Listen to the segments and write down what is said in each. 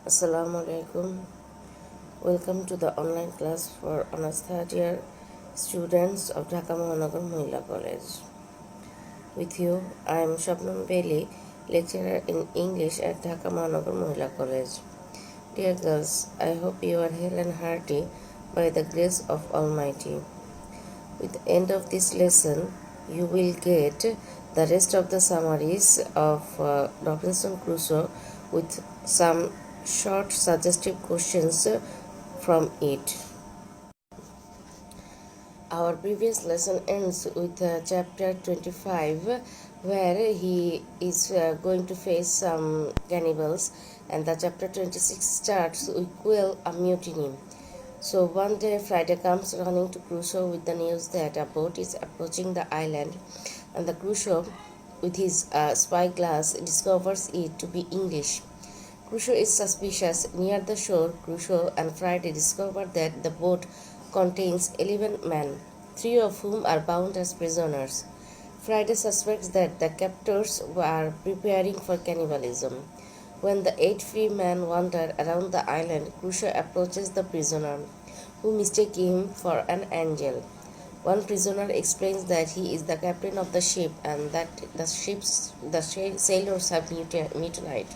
Assalamu alaikum. Welcome to the online class for honors third year students of Dhaka Mohanagar Mohila College. With you, I am Shabnam, lecturer in English at Dhaka Mohanagar Mohila College. Dear girls, I hope you are hale and hearty by the grace of Almighty. With the end of this lesson, you will get the rest of the summaries of Robinson Crusoe with some short suggestive questions from it. Our previous lesson ends with chapter 25, where he is going to face some cannibals, and the chapter 26 starts with Quill a mutiny. So one day Friday comes running to Crusoe with the news that a boat is approaching the island, and the Crusoe with his spyglass discovers it to be English. Crusoe is suspicious. Near the shore, Crusoe and Friday discover that the boat contains 11 men, 3 of whom are bound as prisoners. Friday suspects that the captors were preparing for cannibalism. When the 8 free men wander around the island, Crusoe approaches the prisoner, who mistake him for an angel. One prisoner explains that he is the captain of the ship and that the sailors have mutinied.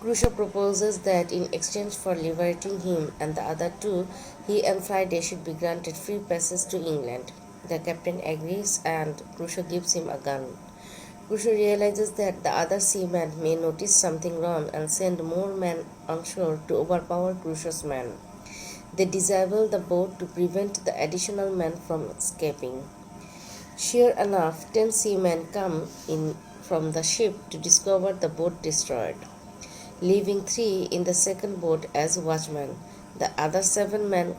Crusoe proposes that in exchange for liberating him and the other two, he and Friday should be granted free passage to England. The captain agrees and Crusoe gives him a gun. Crusoe realizes that the other seamen may notice something wrong and send more men on shore to overpower Crusoe's men. They disable the boat to prevent the additional men from escaping. Sure enough, 10 seamen come in from the ship to discover the boat destroyed, leaving 3 in the second boat as watchmen. The other 7 men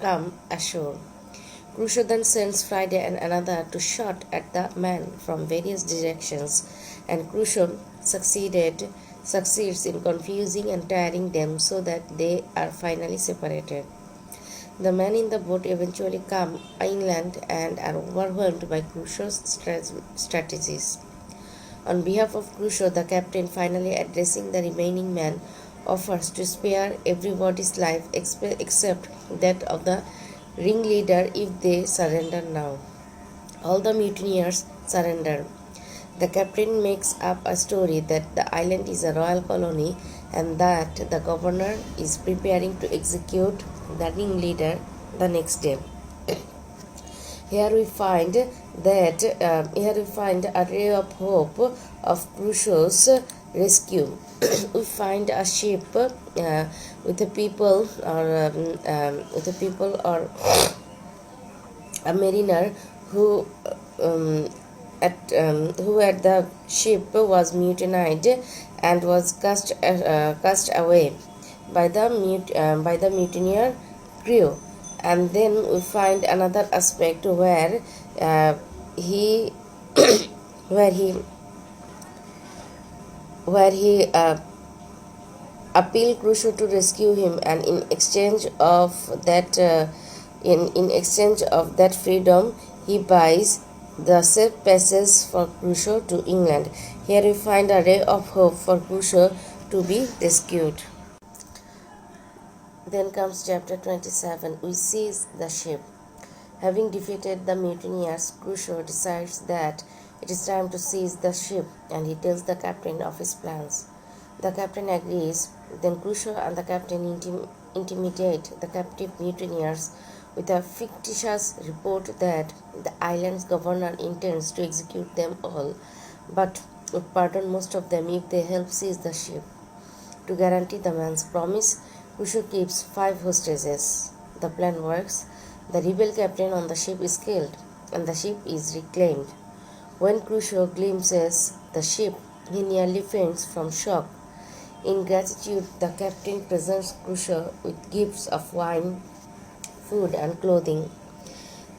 come ashore. Crusoe then sends Friday and another to shoot at the men from various directions, and Crusoe succeeds in confusing and tiring them so that they are finally separated. The men in the boat eventually come inland and are overwhelmed by Crusoe's strategies. On behalf of Crusoe, the captain, finally addressing the remaining men, offers to spare everybody's life except that of the ringleader if they surrender now. All the mutineers surrender. The captain makes up a story that the island is a royal colony and that the governor is preparing to execute the ringleader the next day. Here we find a ray of hope of Crusoe's rescue. We find a ship with the people or a mariner who at the ship was mutinied and was cast away by the mutineer crew. And then we find another aspect where he appealed Crusoe to rescue him, and in exchange of that freedom, he buys the safe passage for Crusoe to England. Here we find a ray of hope for Crusoe to be rescued. Then comes chapter 27. We seize the ship. Having defeated the mutineers, Crusoe decides that it is time to seize the ship, and he tells the captain of his plans. The captain agrees. Then Crusoe and the captain intimidate the captive mutineers with a fictitious report that the island's governor intends to execute them all, but would pardon most of them if they help seize the ship. To guarantee the man's promise, Crusoe keeps 5 hostages. The plan works. The rebel captain on the ship is killed, and the ship is reclaimed. When Crusoe glimpses the ship, he nearly faints from shock. In gratitude, the captain presents Crusoe with gifts of wine, food, and clothing.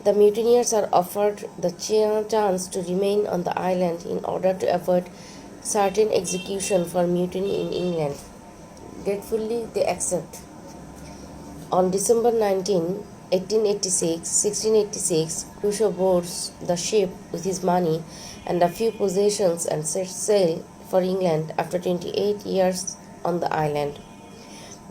The mutineers are offered the chance to remain on the island in order to avoid certain execution for mutiny in England. Gratefully, they accept. On December 19, 1686, Crusoe boards the ship with his money and a few possessions and sets sail for England after 28 years on the island.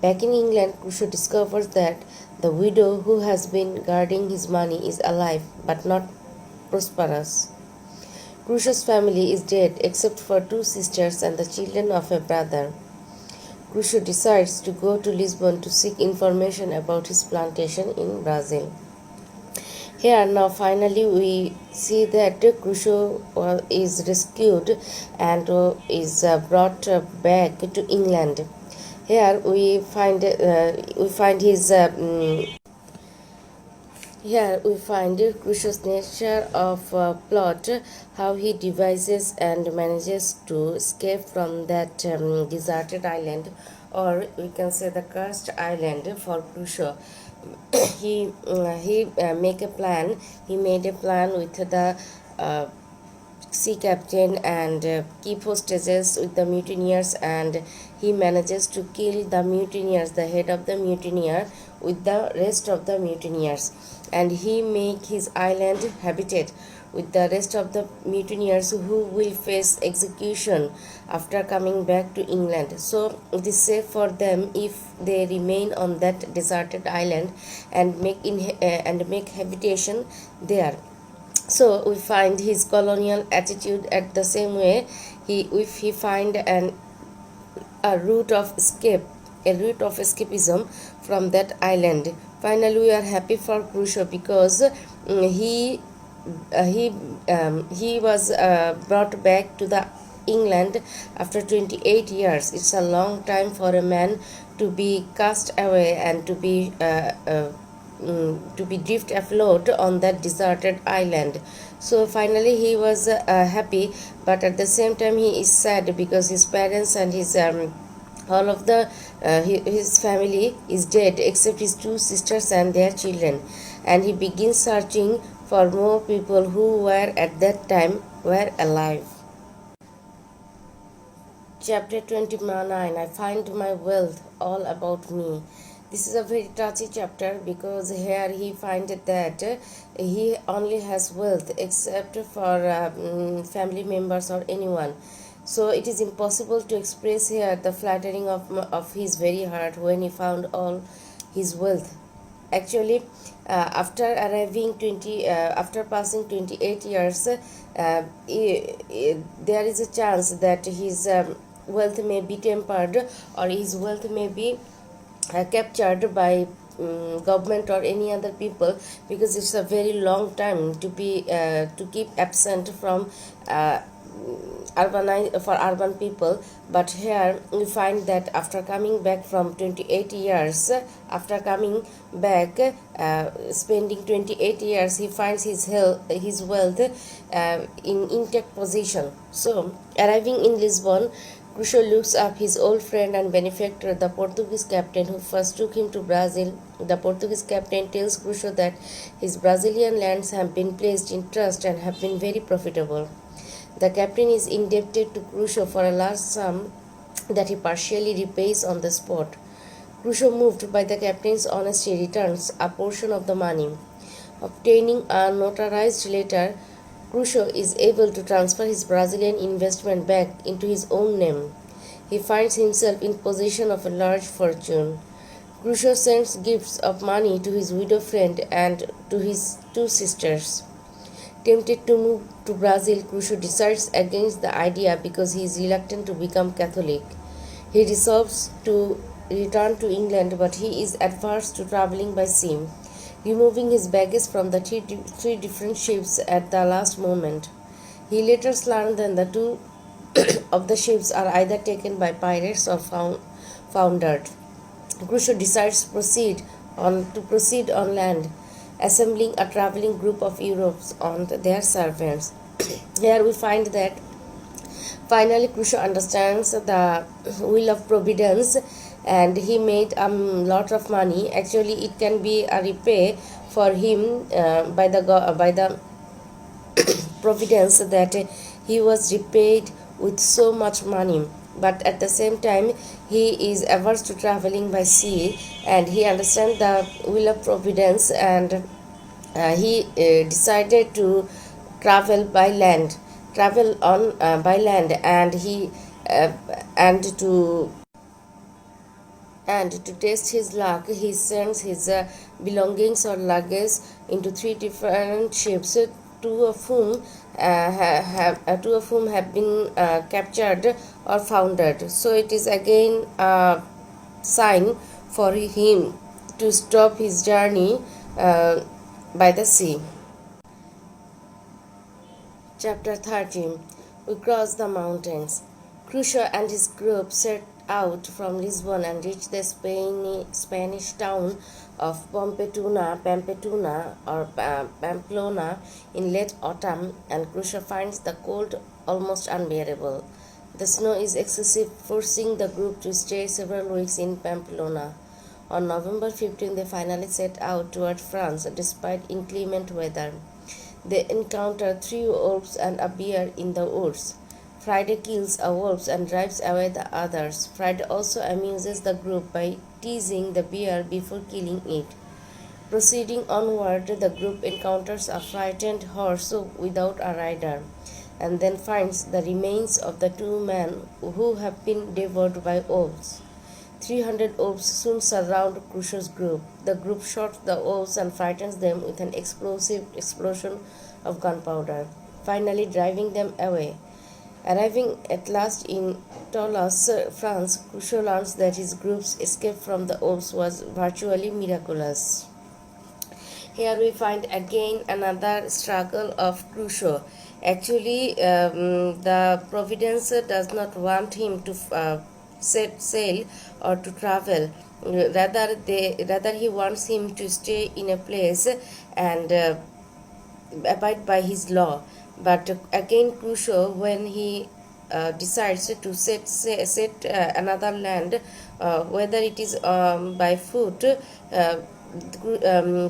Back in England, Crusoe discovers that the widow who has been guarding his money is alive but not prosperous. Crusoe's family is dead except for 2 sisters and the children of a brother. Crusoe decides to go to Lisbon to seek information about his plantation in Brazil. Here now finally we see that Crusoe is rescued and is brought back to England. Here we find his here we find Crusoe's nature of plot, how he devises and manages to escape from that deserted island, or we can say the cursed island for Crusoe. he make a plan. He made a plan with the sea captain and keep hostages with the mutineers, and he manages to kill the mutineers, the head of the mutineer, with the rest of the mutineers, and he make his island habited with the rest of the mutineers who will face execution after coming back to England. So it is safe for them if they remain on that deserted island and make habitation there. So we find his colonial attitude at the same way. If he find a route of escapism from that island. Finally, we are happy for Crusoe because he was brought back to the England after 28 years. It's a long time for a man to be cast away and to be drift afloat on that deserted island. So finally he was happy, but at the same time he is sad because his parents and his all of the his family is dead except his 2 sisters and their children, and he begins searching for more people who were at that time were alive. Chapter 29, I find my wealth all about me. This is a very touchy chapter because here he finds that he only has wealth except for family members or anyone. So it is impossible to express here the flattering of his very heart when he found all his wealth. Actually, after passing 28 years, there is a chance that his wealth may be tempered, or his wealth may be captured by government or any other people, because it's a very long time to keep absent from urban people. But here we find that after coming back from 28 years, after coming back spending 28 years, he finds his wealth in intact position. So arriving in Lisbon, Crusoe looks up his old friend and benefactor, the Portuguese captain who first took him to Brazil. The Portuguese captain tells Crusoe that his Brazilian lands have been placed in trust and have been very profitable. The captain is indebted to Crusoe for a large sum that he partially repays on the spot. Crusoe, moved by the captain's honesty, returns a portion of the money. Obtaining a notarized letter, Crusoe is able to transfer his Brazilian investment back into his own name. He finds himself in possession of a large fortune. Crusoe sends gifts of money to his widow friend and to his 2 sisters. Tempted to move to Brazil, Crusoe decides against the idea because he is reluctant to become Catholic. He resolves to return to England, but he is adverse to traveling by sea, removing his baggage from the three different ships at the last moment. He later learned that the 2 of the ships are either taken by pirates or foundered. Crusoe decides to proceed on land, assembling a traveling group of Europeans and their servants. Here we find that finally Crusoe understands the will of Providence, and he made a lot of money. Actually, it can be a repay for him by the Providence, that he was repaid with so much money. But at the same time, he is averse to traveling by sea, and he understands the will of Providence, and he decided to travel by land, and he and to and to test his luck, he sends his belongings or luggage into three different ships, two of whom have been captured or foundered. So it is again a sign for him to stop his journey by the sea. Chapter 13. We cross the mountains. Crusoe and his group set out from Lisbon and reached the Spanish town of Pamplona in late autumn, and Crusoe finds the cold almost unbearable. The snow is excessive, forcing the group to stay several weeks in Pamplona. On November 15, they finally set out toward France despite inclement weather. They encounter 3 wolves and a bear in the woods. Friday kills a wolf and drives away the others. Friday also amuses the group by teasing the bear before killing it. Proceeding onward, the group encounters a frightened horse without a rider, and then finds the remains of the 2 men who have been devoured by wolves. 300 wolves soon surround Crusoe's group. The group shoots the wolves and frightens them with an explosive explosion of gunpowder, finally driving them away. Arriving at last in Toulouse, France, Crusoe learns that his group's escape from the wolves was virtually miraculous. Here we find again another struggle of Crusoe. Actually, the Providence does not want him to set sail or to travel. Rather he wants him to stay in a place and abide by his law. But again, Crusoe, when he decides to set another land, whether it is by foot,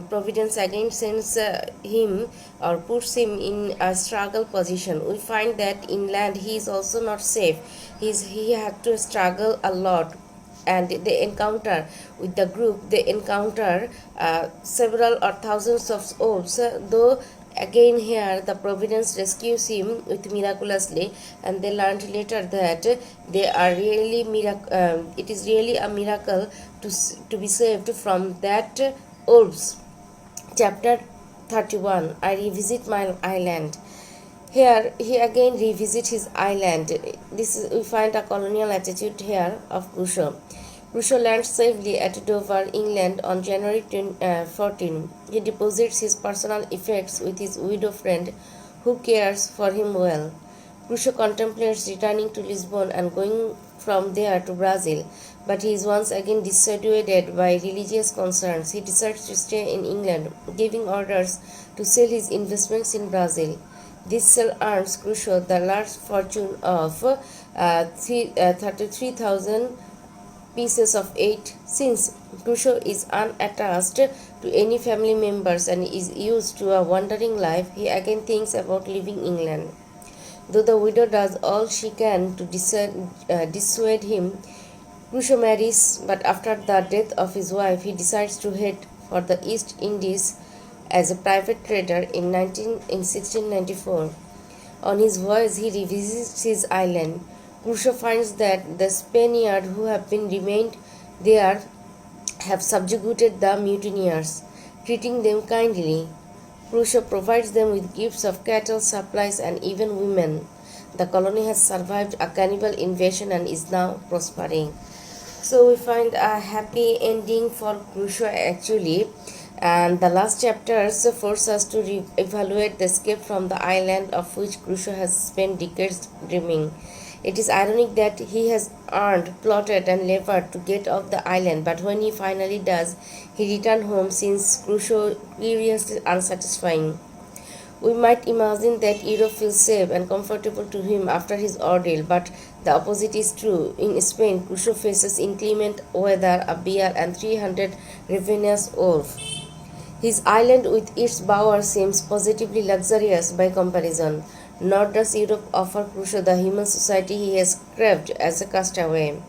Providence again sends him or puts him in a struggle position. We find that inland he is also not safe. He had to struggle a lot, and they encounter with the group. They encounter several or thousands of wolves, though. Again here the Providence rescues him with miraculously, and they learned later that they are really it is really a miracle to be saved from that wolves. Chapter 31. I revisit my island. Here he again revisits his island. We find a colonial attitude here of Crusoe. Crusoe lands safely at Dover, England on January 14. He deposits his personal effects with his widow friend, who cares for him well. Crusoe contemplates returning to Lisbon and going from there to Brazil, but he is once again dissuaded by religious concerns. He decides to stay in England, giving orders to sell his investments in Brazil. This sale earns Crusoe the large fortune of 33,000 pieces of 8. Since Crusoe is unattached to any family members and is used to a wandering life, he again thinks about leaving England. Though the widow does all she can to dissuade him, Crusoe marries, but after the death of his wife, he decides to head for the East Indies as a private trader in 1694. On his voyage, he revisits his island. Crusoe finds that the Spaniards who have remained there have subjugated the mutineers, treating them kindly. Crusoe provides them with gifts of cattle, supplies, and even women. The colony has survived a cannibal invasion and is now prospering. So we find a happy ending for Crusoe actually. And the last chapters force us to evaluate the escape from the island of which Crusoe has spent decades dreaming. It is ironic that he has earned, plotted, and labored to get off the island, but when he finally does, he returns home since Crusoe curiously unsatisfying. We might imagine that Europe feels safe and comfortable to him after his ordeal, but the opposite is true. In Spain, Crusoe faces inclement weather, a bear, and 300 ravenous wolves. His island with its bower seems positively luxurious by comparison. Nor does Europe offer Crusoe the human society he has craved as a castaway.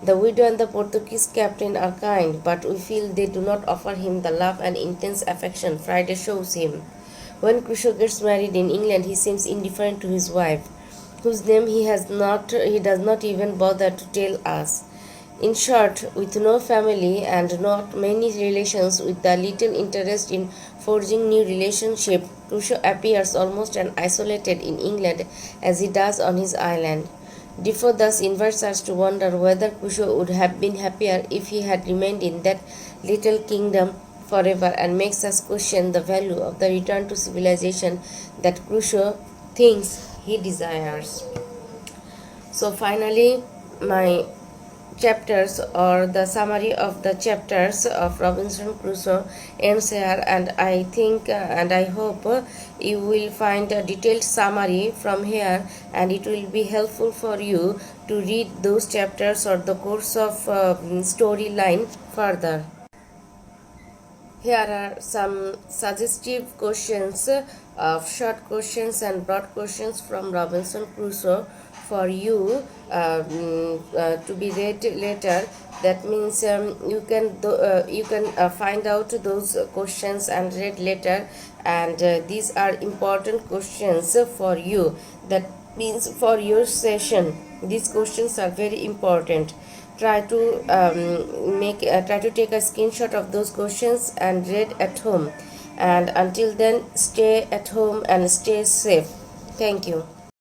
The widow and the Portuguese captain are kind, but we feel they do not offer him the love and intense affection Friday shows him. When Crusoe gets married in England, he seems indifferent to his wife, whose name he does not even bother to tell us. In short, with no family and not many relations, with the little interest in forging new relationship, Crusoe appears almost as isolated in England as he does on his island. Defoe thus invites us to wonder whether Crusoe would have been happier if he had remained in that little kingdom forever, and makes us question the value of the return to civilization that Crusoe thinks he desires. So finally, my chapters, or the summary of the chapters of Robinson Crusoe, ends here, and I think and I hope you will find a detailed summary from here, and it will be helpful for you to read those chapters or the course of storyline further. Here are some suggestive questions of short questions and broad questions from Robinson Crusoe for you to be read later. That means you can find out those questions and read later, and these are important questions for you. That means for your session, these questions are very important. Try to try to take a screenshot of those questions and read at home, and until then, stay at home and stay safe. Thank you.